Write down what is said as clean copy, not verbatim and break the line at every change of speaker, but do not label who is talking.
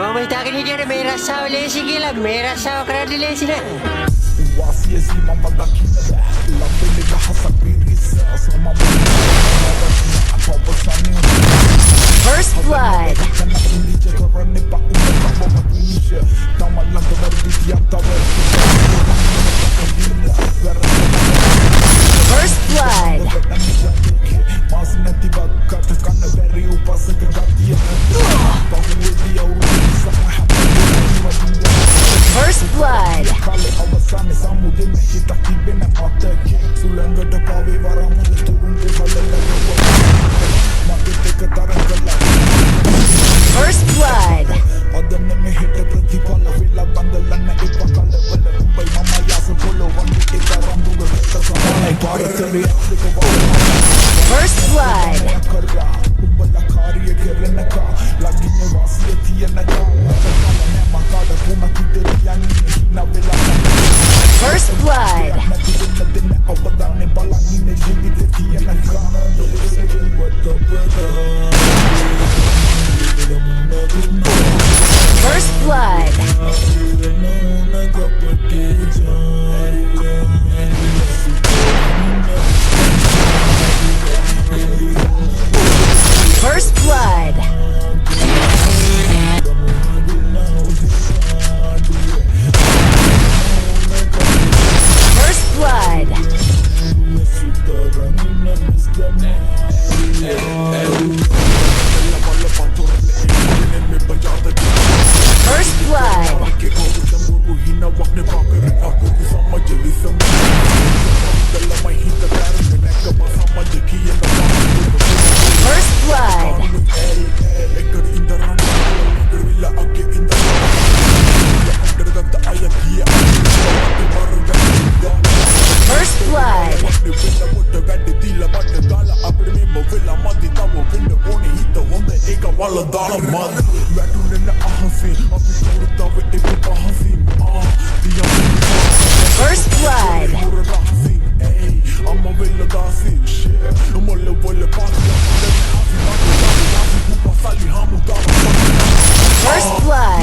mau minta ni dia ada merah saw lesi gila merah saw kerana lesi nak.
First blood. First blood. First blood. First blood. First blood. First blood. First blood. First blood. First blood. First blood. First blood. First blood. First blood. First blood.